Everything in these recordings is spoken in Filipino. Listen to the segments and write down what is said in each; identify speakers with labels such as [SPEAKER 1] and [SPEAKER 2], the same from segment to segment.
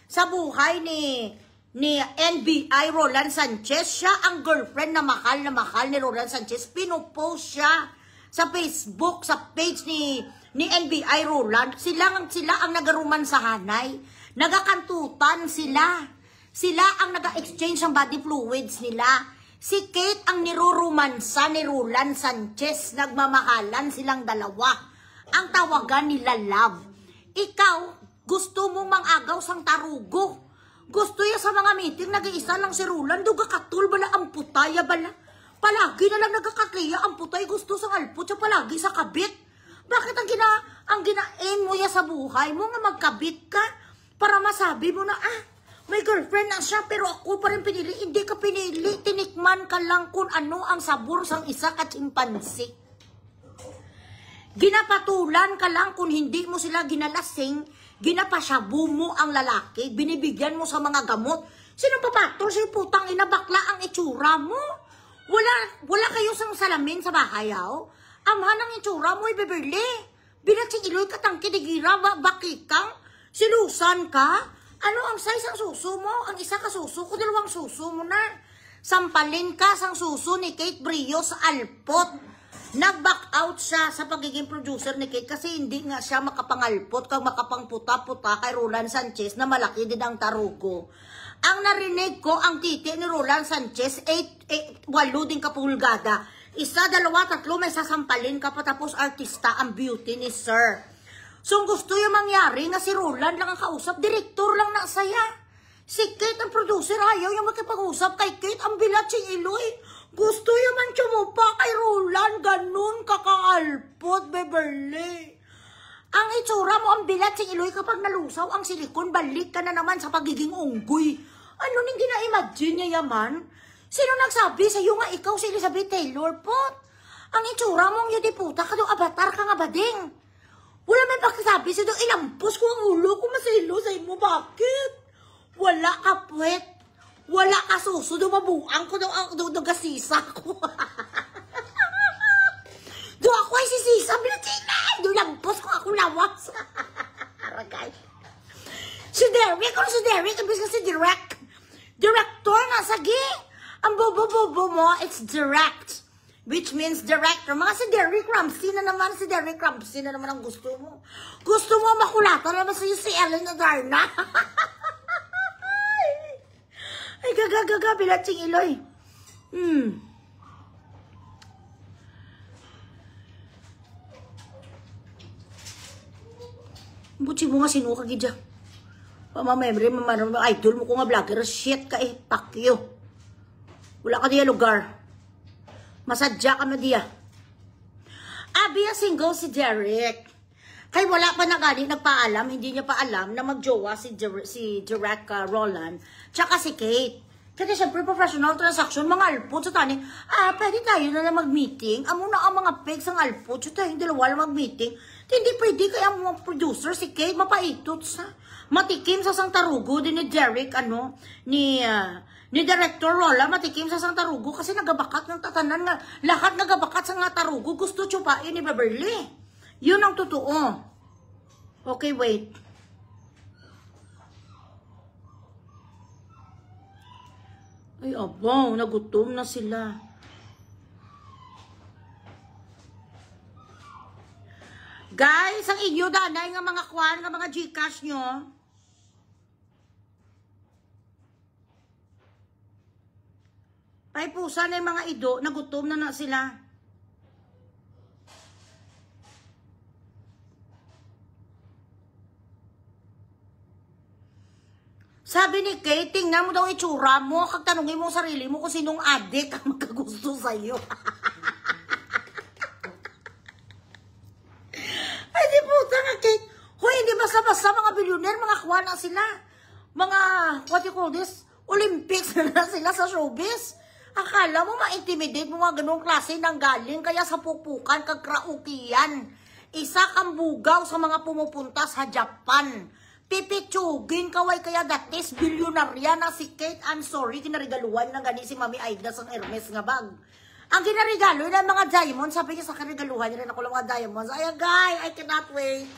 [SPEAKER 1] sa buhay ni NBI Roland Sanchez. Siya ang girlfriend na mahal ni Roland Sanchez. Pinupost siya sa Facebook, sa page ni NBI Roland. Sila ang nagaruman sa hanay. Nagakantutan sila. Sila ang naga-exchange ng body fluids nila. Si Kate ang nirurumansa ni Roland Sanchez. Nagmamahalan silang dalawa. Ang tawagan nila love. Ikaw, gusto mong mangagaw sang tarugo. Gusto ya sa mga meeting, nag-iisa lang si Roland. Duga katul, bala ang putaya, bala. Palagi na lang nagkakatliya ang putay. Gusto sa alpot siya palagi sa kabit. Bakit ang gina-aim mo ya sa buhay mo nga magkabit ka? Para masabi mo na, may girlfriend na siya, pero ako pa rin pinili. Hindi ka pinili. Tinikman ka lang kung ano ang sabor sang isa ka chimpanzee. Ginapatulan ka lang kung hindi mo sila ginalasing. Ginapasyabu mo ang lalaki. Binibigyan mo sa mga gamot. Sino papatol? Sino putang ina, bakla ang itsura mo? Wala kayo sang salamin sa bahay, Amhan ang itsura mo, Beverly. Binatsing iloy ka tang kinigira, bakikang. Silusan ka? Ano ang size ang suso mo? Ang isa ka suso ko, dalawang suso mo na. Sampalin ka sang suso ni Kate Brio sa alpot. Nag-back out siya sa pagiging producer ni Kate kasi hindi nga siya makapangalpot kang makapangputa-puta kay Roland Sanchez na malaki din ang tarugo. Ang narinig ko, ang titi ni Roland Sanchez, 8 din kapulgada. Isa, dalawa, tatlo, may sasampalin ka pa tapos artista ang beauty ni Sir. So, gusto yung mangyari nga si Roland lang ang kausap, direktor lang na saya. Si Kate ang producer, ayaw yung makipag-usap kay Kate, ang bilat si Iloy. Gusto yung mancho mo pa kay Roland, ganun kakaalpot, Beverly. Ang itsura mo, ang bilat si Iloy kapag nalusaw ang silikon, balik ka na naman sa pagiging unggoy. Ano ning gina-imagine niya yaman? Sino nagsabi sa iyo nga ikaw si Elizabeth Taylor, pot? Ang itsura mo, ang yun puta ka doon, avatar ka nga bading. Wala may pagkasabi sa doon, ilampos ko ang ulo ko, masilo sa imo, bakit? Wala ka puwet. Wala ka suso, dumabuang ko doon gasisa ko. Doon ako ay sisisa, bilatina. Doon lampos ko ako lawas. Aragay. Si Derek, ano si Derek? Ibig ka si Direct. Director na, sagi. Ang bobo-bobo mo, it's direct. Which means director. Mga si Derek Ramsey na naman. Si Derek Ramsey na naman ang gusto mo. Gusto mo makulata naman sa'yo si Ellen Adarna. Ay, gaga, bilatsing Iloy. Butsi mo nga sinuka gidya. Pamamemory, idol mo ko nga vlogger. Shit ka pakyo. Wala ka diya lugar. Masadya ka na diya. Abiya single si Derek. Kay wala pa na gani nagpaalam, hindi niya pa alam na magjowa si Derek Roland, tsaka si Kate. Kasi syempre professional transaction, mga alpot sa tani, pwede tayo na mag-meeting. Amo na ang mga pegs ang alpot, so tayong dalawa lang mag-meeting. Hindi pwede kaya ang mga producer, si Kate, mapaitot sa, matikim sa sang tarugo din ni Derek, ni Director Roland, matikim sa sang tarugo kasi nagabakat ng tatanan nga, lahat nagabakat sa nga tarugo, gusto tsupain ni Beverly. Yun ang totoo. Okay, wait. Ay, abaw, nagutom na sila. Guys, ang inyo danay nga mga kwan, nga mga Gcash nyo. Ay, pusa na yung mga ido, nagutom na sila. Sabi ni Kate, tingnan mo daw itsura mo, kagtanungin mo sarili mo kung sinong adik ang magkagusto sa'yo. Ay, di puta nga, Kate. Hoy, hindi basta-basta mga billionaire, mga kuwana sila. Mga, what you call this, Olympics na sila sa showbiz. Akala mo ma-intimidate mo mga ganong klase ng galing, kaya sa pupukan, kagkraukian. Isa kang bugaw sa mga pumupunta sa Japan. Pipitsugin kaway kaya datis bilyonarya na si Kate. I'm sorry, kinarigaluhan na gani si Mami Aida sang Hermes nga bag. Ang kinarigalo na mga diamonds, sabi niya sa karigaluhan niya rin ako lang mga diamonds. Ay, agay, I cannot wait.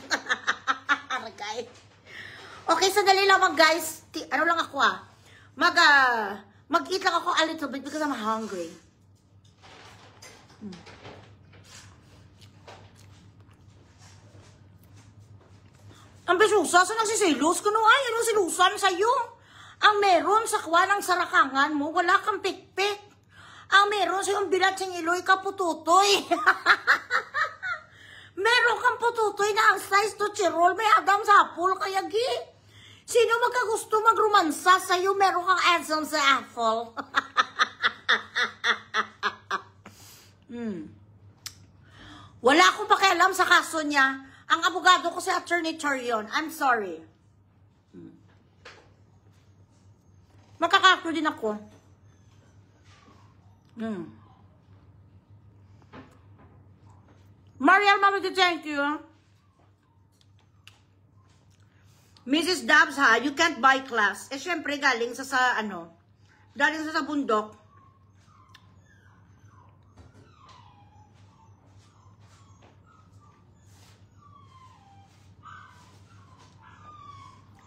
[SPEAKER 1] Aragay. Okay, sandali lamang guys. Ano lang ako mag-eat lang ako a little bit because I'm hungry. Ang besusa, sa nagsisilos ko no ay, ano silusan sa'yo? Ang meron sa kwa ng sarakangan mo, wala kang pikpik. Ang meron sa yung bilat sing iloy kapututoy. Meron kang pututoy na ang size to chirol, may adam sa apple, kaya gi. Sino magkagusto magrumansa sa'yo, meron kang Edson sa apple. Wala akong pakialam sa kaso niya. Ang abogado ko si Attorney Chorion. I'm sorry. Makakaso din ako. Mariel, Mama, thank you. Mrs. Dabs, ha, you can't buy class. Eh, syempre, galing galing sa bundok.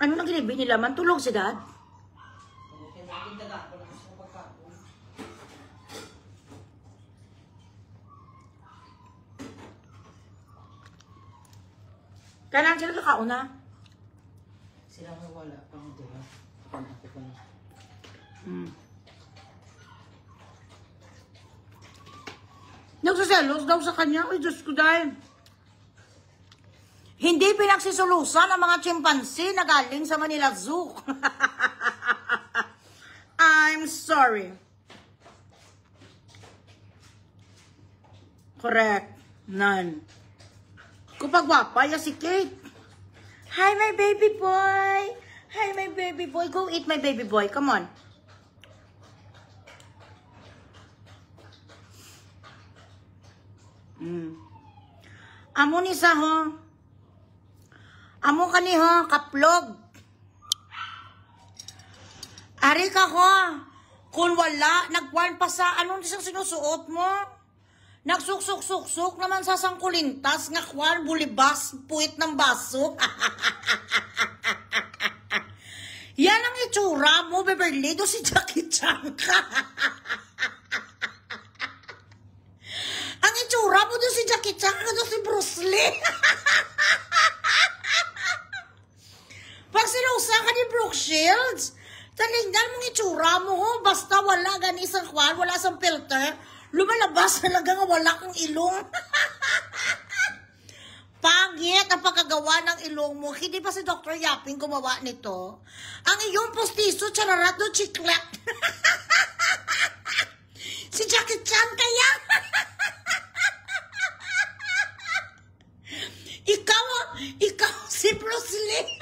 [SPEAKER 1] Ano nang ginibi nila? Mantulog si Dad? Kailan sila kakauna?
[SPEAKER 2] Sila nga wala pang diba? Pang ako pa na.
[SPEAKER 1] Nagsaselos daw sa kanya. Ay, Diyos ko dahil. Hindi pinagsisulusan ang mga chimpanzee na galing sa Manila Zoo. I'm sorry. Correct. None. Kapag wapaya si Kate. Hi, my baby boy. Hi, my baby boy. Go eat my baby boy. Come on. Amo ni sa ho. Amo kani ho, kaplog. Ari ka ko. Kung wala, nagwan pa sa anong isang sinusuot mo? Nagsuksuk-suksuk naman sa sangkulintas nga kwan, bulibas, puwit ng baso. Yan ang itsura mo, Beverly. Do si Jackie Chan ka. Ang itsura mo do si Jackie Chan ka, do si Bruce Lee. Pag sinusa ka ni Brooke Shields, talingnan mong itsura mo, ho, basta wala ganisang kwan, wala sang filter, lumalabas talaga nga wala kang ilong. Pangit ang pagkagawa ng ilong mo. Hindi pa si Dr. Yaping gumawa nito? Ang iyong postiso, chararat do chiklat. Si Jackie Chan kaya? Ikaw si Bruce Lee.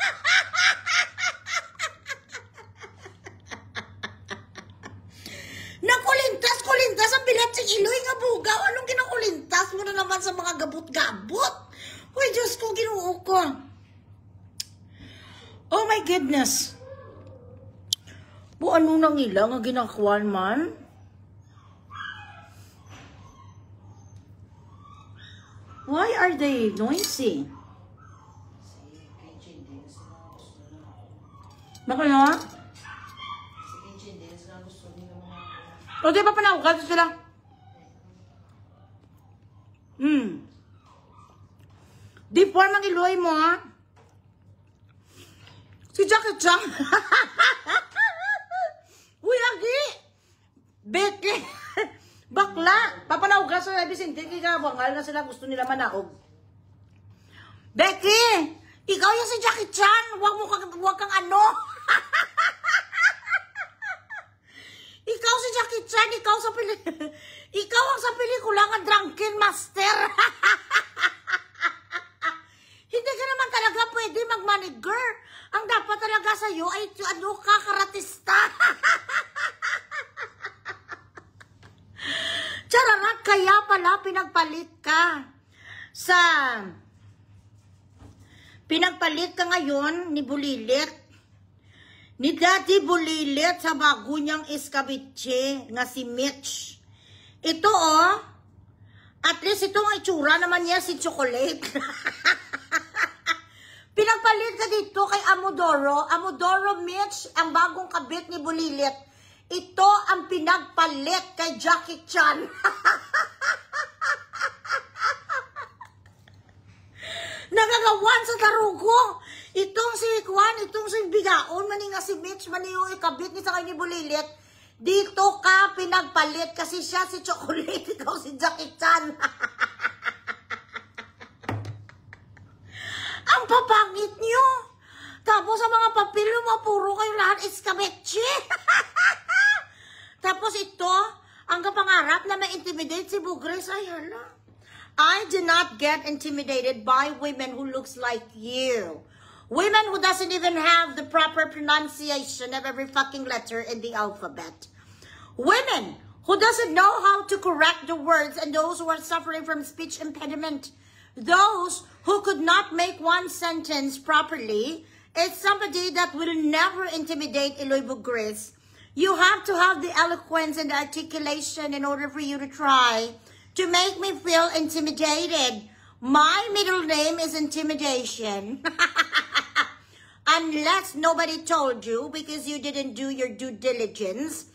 [SPEAKER 1] Nakulintas ang bilat sa iloy nga bugaw. Anong kinakulintas mo na naman sa mga gabot-gabot? Uy, Diyos ko, ginuo ko. Oh my goodness. Ano nang ilang nga ginakwan man? Why are they noisy? Bakit nga? O, di ba panawag sila? Deform ang iloy mo, ha? Si Jackie Chan. Uy, lagi! Becky! Bakla! Papanawag sa Vicente, kaya bangal na sila gusto nila manaog. Becky! Ikaw yung si Jackie Chan! Huwag kang ano! Ikaw si Jackie Chan, ikaw ang sa pelikula nga Drunken Master. Hindi ka naman talaga pwede mag-manager. Ang dapat talaga sa'yo ay karatista. Chararat, kaya pala pinagpalit ka ngayon ni Bulilit. Ni Daddy Bulilit sa bago niyang iskabitse nga si Mitch. Ito at least ito ang itsura naman niya si Chocolate. Pinagpalit ka dito kay Amodoro. Amodoro Mitch, ang bagong kabit ni Bulilit. Ito ang pinagpalit kay Jackie Chan. Nagagawan sa tarugo. Itong si Juan, itong si Bigaon, mani nga si Mitch, mani yung ikabit ni sa kanya ni Bulilit. Dito ka pinagpalit kasi siya si Chocolate, ikaw si Jackie Chan. Ang papangit nyo. Tapos sa mga papel mo, puro kayo lahat iskabetche. Tapos ito, ang kapangarap na ma-intimidate si Bugres, ay hala. I do not get intimidated by women who looks like you. Women who doesn't even have the proper pronunciation of every fucking letter in the alphabet. Women who doesn't know how to correct the words and those who are suffering from speech impediment. Those who could not make one sentence properly is somebody that will never intimidate Eloy Bugres. You have to have the eloquence and the articulation in order for you to try to make me feel intimidated. My middle name is Intimidation. Unless nobody told you because you didn't do your due diligence.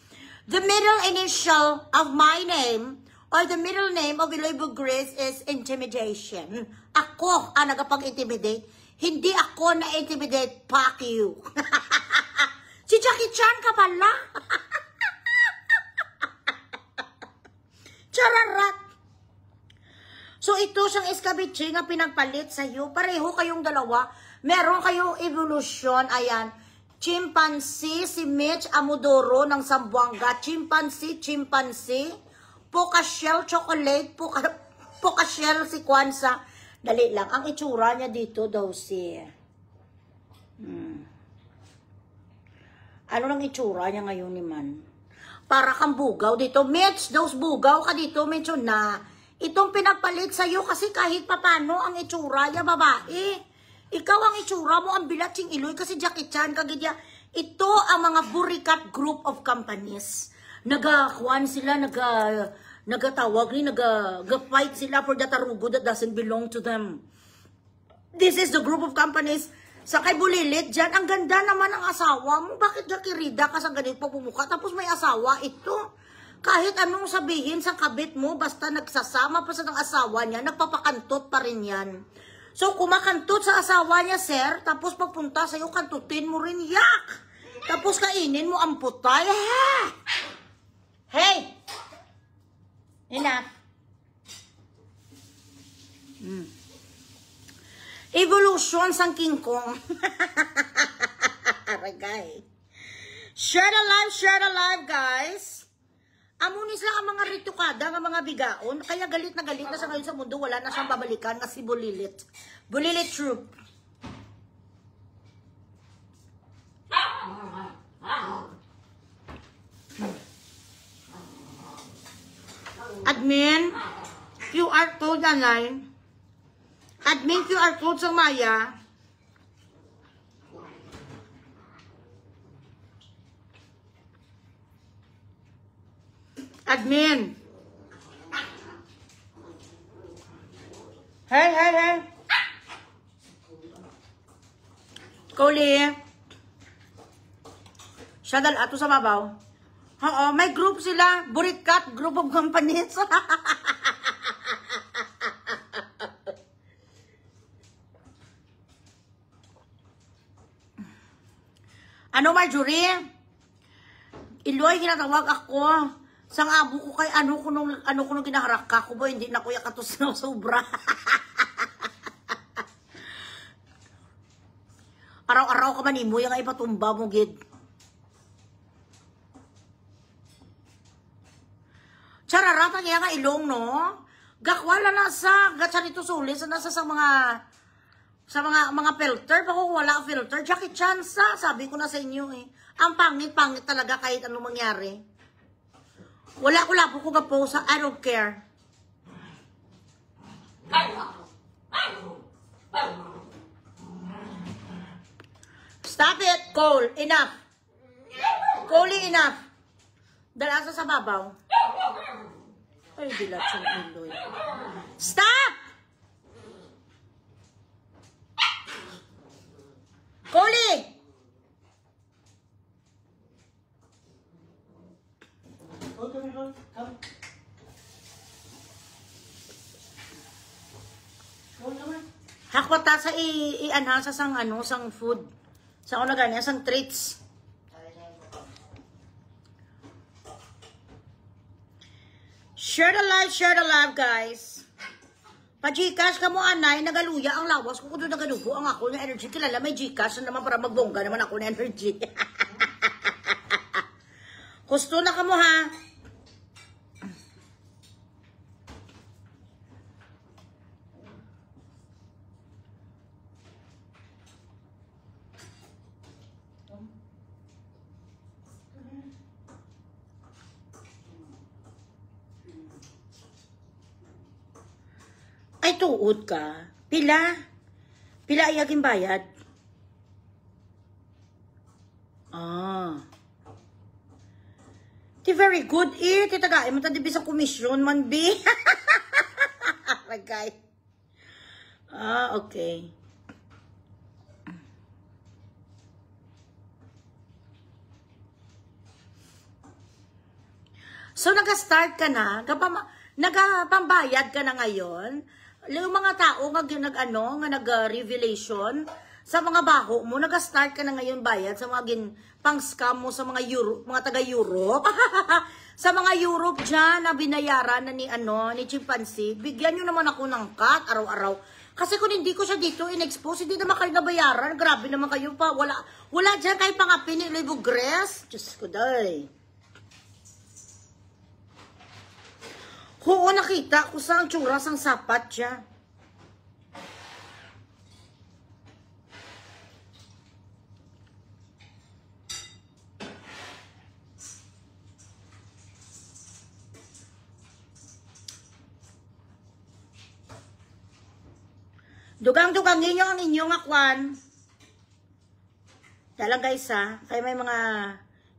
[SPEAKER 1] The middle initial of my name or the middle name of Eloy Bugres is Intimidation. Ako ang nagapag-intimidate. Hindi ako na-intimidate. Fuck you. Si Jackie Chan ka pala. Chararat. So ito siyang iskabitsi na pinagpalit sa iyo. Pareho kayong dalawa. Meron kayong evolution. Ayan. Chimpanzee, si Mitch Amodoro ng Zamboanga. Chimpanzee. Pokashell Chocolate. Pokashell si Kwanza. Dali lang. Ang itsura niya dito daw si... Ano nang itsura niya ngayon ni man? Para kang bugaw dito. Mitch, those bugaw ka dito. Mitch na. Itong pinagpalit sa'yo kasi kahit papano ang itsura niya, babae. Ikaw ang itsura mo, ang bilat sing Eloy kasi Jackie Chan, kagidya. Ito ang mga Burikat Group of Companies. Nagakuan sila, nagatawag ni, nag-fight sila for the tarugo that doesn't belong to them. This is the group of companies. Sa kay Bulilit dyan, ang ganda naman ang asawa mo. Bakit Jackie Rida ka sa ganito pumukha? Tapos may asawa, ito. Kahit anong sabihin sa kabit mo, basta nagsasama pa sa ng asawa niya, nagpapakantot pa rin yan. So, kumakantot sa asawa niya, sir, tapos pagpunta sa'yo, kantutin mo rin, yak! Tapos kainin mo ang putay. Hey! Enough. Evolution sang King Kong. Aragay. Share the live, guys. Amunis lang ang mga ritukada, ang mga bigaon. Kaya galit na sa ngayon sa mundo. Wala na siyang babalikan kasi Bulilit. Bulilit troop. Admin, QR code online. Admin QR code sa Maya. Admin. Hey. Kuli. Siya dal ato sa babaw. Oo, may group sila. Burikat Group of Companies. Ano, Marjorie? Eloy, ginatawag ako. Sang abo ko kay ano ko nung ginaharak ka ko ba, hindi na kuya katos na sobra. Araw-araw ka manimo yung ipatumba mo, gid. Chararata niya nga ilong, no? Gakwala na sa gatsanito sulis na sa mga filter. Bako wala filter. Jackie Chan sabi ko na sa inyo eh. Ang pangit talaga kahit anong mangyari. Wala po ko gapo sa I don't care. Stop it, Cole. Enough. Cole, enough. Dalasa sa babaw. Ay, dilat sa Eloy. Stop! Koli!
[SPEAKER 2] Oh, come here, come. Come here.
[SPEAKER 1] Hakwata sa i-anha sa sang ano, sang food. Sa ako na ganyan, sang treats. Share the live, guys. Pa-Gcash ka mo, anay, nagaluya ang lawas ko kundo nagalugo ang ako ng energy. Kilala, may Gcash na naman para magbongga naman ako ng energy. Gusto na ka mo, ha? Ay, tuod ka. Pila? Pila ay aging bayad? Ah. Ti very good eh. Ti tagay mo tadi bisang komisyon man, bi. Ragay. Ah, okay. So, nag-start ka na? Nagpambayad ka na ngayon? Yung mga tao nga nag-revelation sa mga baho mo, nag-start ka na ngayon bayad sa mga pang-scam mo sa mga taga-Europe. Sa mga Europe dyan na binayaran na ni Chimpanzee, bigyan nyo naman ako ng cut araw-araw. Kasi kung hindi ko siya dito in-expose, hindi naman kayo nabayaran. Grabe naman kayo pa. Wala dyan kayo pangapin ni Libugres. Diyos ko day. Oo, nakita ko sa tsura sang sapat siya. Dugang-dugang ninyo ang inyong akwan. Dalang guys ha, kaya may mga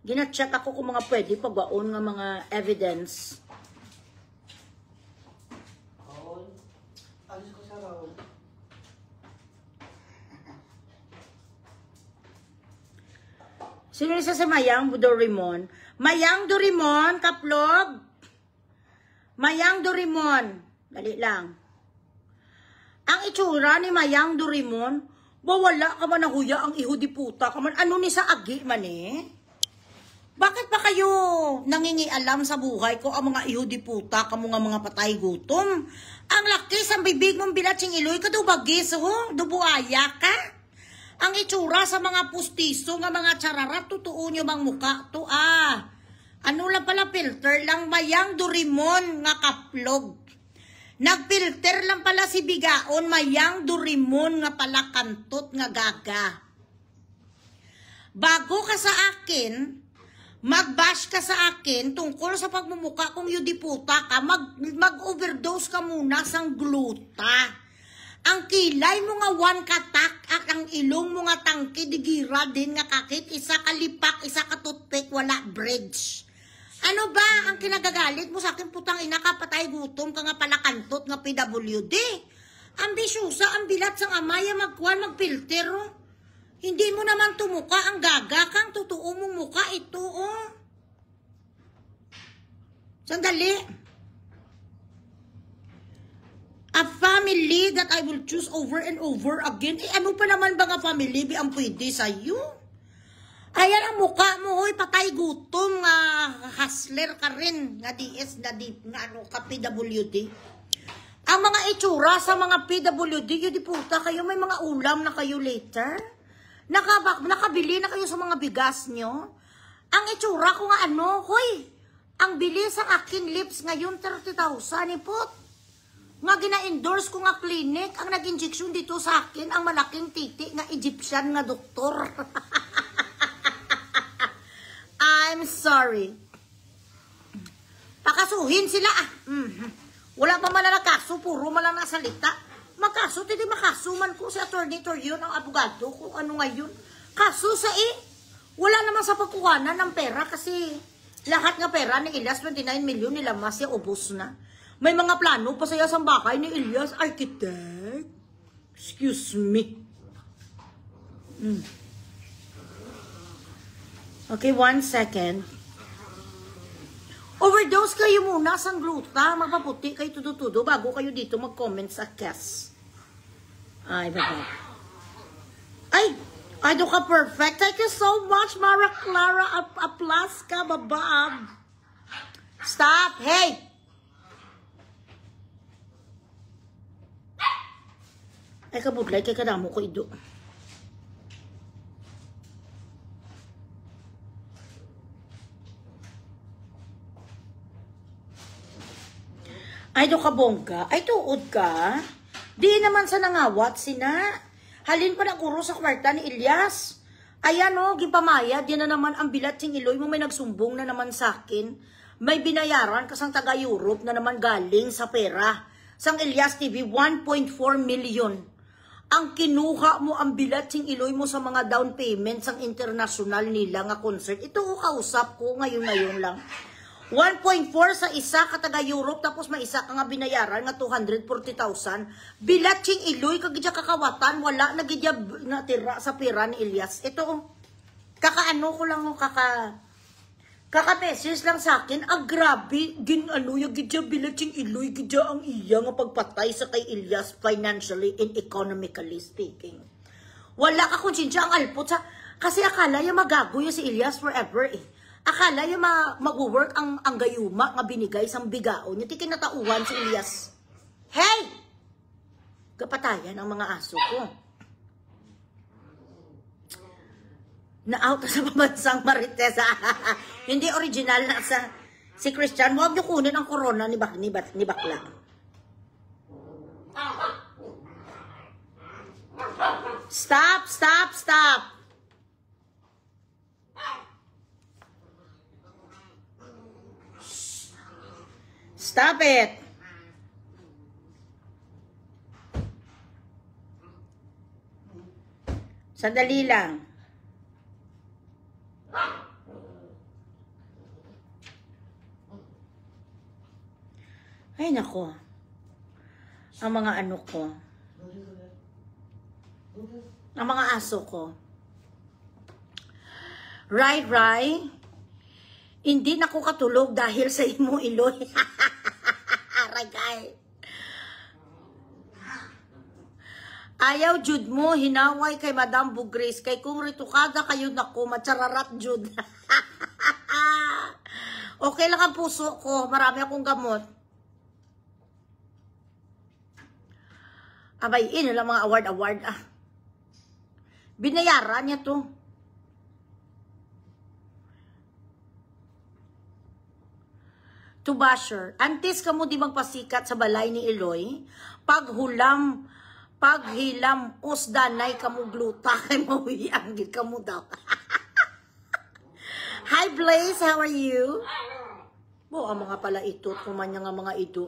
[SPEAKER 1] gina-check ako kung mga pwede pagwaon ng mga evidence.
[SPEAKER 2] Alis ko sa raw.
[SPEAKER 1] Sino isa sa Mayang Dorimon? Mayang Dorimon, kaplog. Mayang Dorimon. Dali lang. Ang itsura ni Mayang Dorimon, wala ka man nahuya ang iho di puta ka man. Ano ni sa agi man eh? Bakit ba kayo nangingialam sa buhay ko ang mga iho di puta ka mga patay gutom? Ang laki sa bibig mong bilatsing iloy ka dubagis ho, dubuaya ka. Ang itsura sa mga pustiso nga mga chararat, totoo nyo bang muka to Ano lang pala filter lang Mayang Dorimon nga kaplog. Nagfilter lang pala si Bigaon, Mayang Dorimon nga pala kantot nga gaga. Bago ka sa akin, mag-bash ka sa akin tungkol sa pagmumuka kung yudiputa ka, mag-overdose ka muna sang gluta. Ang kilay mo nga one katak at ang ilong mo nga tangke digira din nga kakit, isa kalipak, isa ka toothpick, wala bridge. Ano ba ang kinagagalit mo sa akin putang ina ka patay gutom ka nga pala kantot nga PWD? Ambisyosa ang bilat sang amaya magfilter. Hindi mo naman tumuka ang gaga kang totoo mong muka ito Sandali. A family that I will choose over and over again. Ano pa naman ba nga family ang pwede sa'yo? Ayan ang mukha mo, hoy, patay gutom, hustler ka rin, nga DS, nga PWD. Ang mga itsura sa mga PWD, yun di puta kayo, may mga ulam na kayo later. Nakabili na kayo sa mga bigas nyo. Ang itsura ko nga hoy, ang bilis ang akin lips ngayon, 30,000, ipot. Nga gina-endorse ko nga clinic, ang nag-injection dito sa akin, ang malaking titi nga Egyptian nga doktor. I'm sorry. Pakasuhin sila Wala pa man na kaso, puro man lang nasalita. Makaso, hindi makasuman ko si attorney yun, ang abogado kung ano ngayon. Kaso sa wala naman sa pagkuhanan ng pera kasi lahat nga pera ni Elias, 29 million nila mas ubos na. May mga plano pa saya sa bakay ni Elias, architect. Excuse me. Okay, 1 second. Overdose kayo muna sa gluta. Magpaputi kayo tudo-tudo bago kayo dito mag-comment sa Kes. Ay, baba. Ay! Ay, do ka perfect. Thank you so much, Mara Clara. Aplas ka, babab. Stop! Hey! Ay, kabudlay kay kadamo ko ido. Ay, do ka bongga. Ay, tuod ka. Di naman sa nangawat sina. Halin pa na guro sa kwarta ni Elias. Ayan o, gipamaya. Di na naman ang bilat sing Iloy mo. May nagsumbong na naman sa akin. May binayaran kasang taga-Europe na naman galing sa pera. Sang Elias TV, 1.4 million. Ang kinuha mo ang bilat sing Iloy mo sa mga down payments ang international nila nga concert. Ito ko kausap ko ngayon lang. 1.4 sa isa ka taga-Europe, tapos may isa ka nga binayaran nga 240,000. Bilat sing Iloy, kagidya kakawatan, wala nagidya natira sa pera ni Elias. Ito, kakaano ko lang, kaka-message lang sa akin, grabe, gidya bilat sing Iloy, gidya ang iya nga pagpatay sa kay Elias financially and economically speaking. Wala ka konsensya ang alpot sa, kasi akala yung magagoy si Elias forever eh. Akala yung mag-work ang gayuma nga binigay sang bigao niya. Ti kinatauhan si Elias. Hey! Kapatayan ang mga aso ko. Na-out sa pamansang Marites. Hindi original na sa si Christian. Huwag niyo kunin ang corona ni Bakla. Stop! Stop! Stop! Stop it! Sandali lang. Ay, nako. Ang mga ano ko. Ang mga aso ko. Rai. Hindi na ko katulog dahil sa imo, Iloy. Ragay. Ayaw jud mo hinaway kay Madam Bugres kay kung ritukada kayo nako matsararat jud. Okay lang ang puso ko, marami akong gamot. Abay, lang mga award ah. Binayaran niya to. To basher. Antes ka mo di magpasikat sa balay ni Iloy, paghilam usdanay ka mo gluta kay mawiyang gid ka mo daw. Hi Blaze, how are you? Bo, ang mga pala ito, kumanya nga mga ito.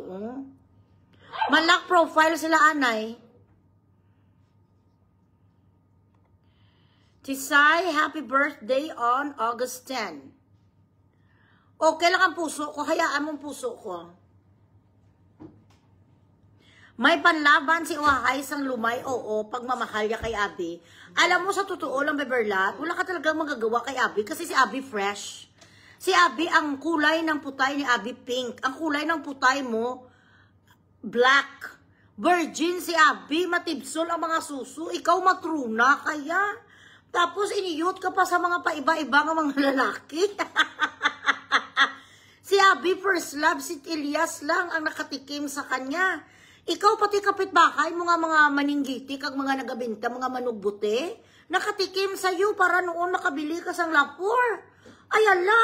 [SPEAKER 1] Malak profile sila anay. Tisay, happy birthday on August 10. Okay lang ang puso ko, hayaan mong puso ko. May panlaban si Uhahay sang lumay, oo, pagmamahal niya kay Abby. Alam mo, sa totoo lang, Beberlat, wala ka talagang magagawa kay Abby kasi si Abby fresh. Si Abby, ang kulay ng putay ni Abby pink. Ang kulay ng putay mo, black. Virgin si Abby, matibsol ang mga suso. Ikaw matruna kaya. Tapos iniyot ka pa sa mga paiba-iba ng mga lalaki. Si Abby first love, si Elias lang ang nakatikim sa kanya. Ikaw pati kapitbahay mo nga mga maninggiti kag mga nagabenta, mga manugbuti, nakatikim sa iyo para noon nakabili ka sang lapor. Ay ala,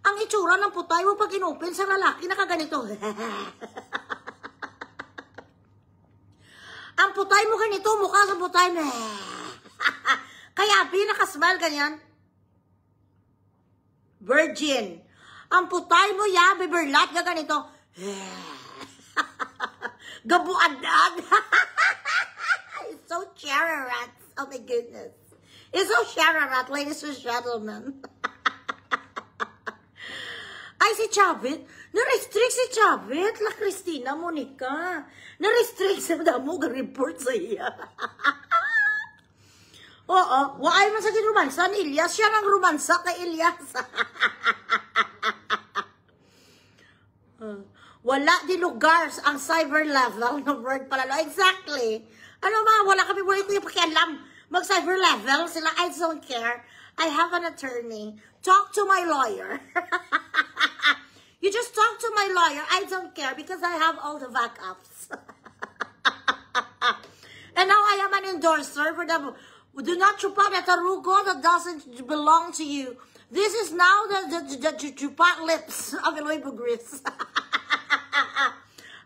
[SPEAKER 1] ang itsura ng putay mo pag inopen sa lalaki nakaganito. Ang putay mo ganito, mukha sa putay mo. Kaya Abby nakasmile ganyan. Virgin. Ang putay mo ya, Beberlat, nga ganito. Gabuadag. It's so chararat. Oh my goodness. It's so chararat, ladies and gentlemen. Ay, si Chavit. Na-restrict si Chavit. La Cristina Monica. Na-restrict sa damo. Ga-report sa iya. Oo, waay man sa ginumansa ni Ilyas. Siya nang romansa kay Ilyas. Wala di lugar ang cyber level ng word palalo. Exactly. Ano ba, wala kami wala ko yung pakialam. Mag-cyber level sila, I don't care. I have an attorney. Talk to my lawyer. You just talk to my lawyer. I don't care because I have all the backups. And now I am an endorser for the do not chupa that tarugo that doesn't belong to you. This is now the chupa lips of Eloy Bugris.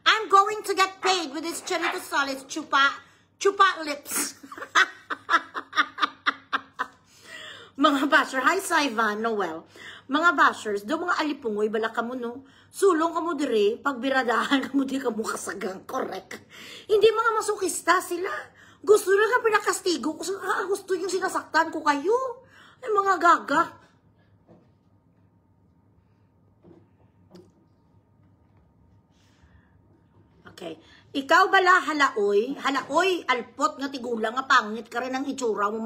[SPEAKER 1] I'm going to get paid with this Charito Solis chupa lips. Mga basher, hi Saivan, Noel. Mga bashers, do mga alipungoy, bala ka mo no? Sulong ka mo dire, pagbiradahan ka mo di ka mo kasagang, correct. Hindi mga masukista sila. Gusto na ka pinakastigo, gusto yung sinasaktan ko kayo. Ay mga gaga. Okay. Ikaw bala halaoy, alpot nga tigulang nga pangit ka rin ang itsura mo.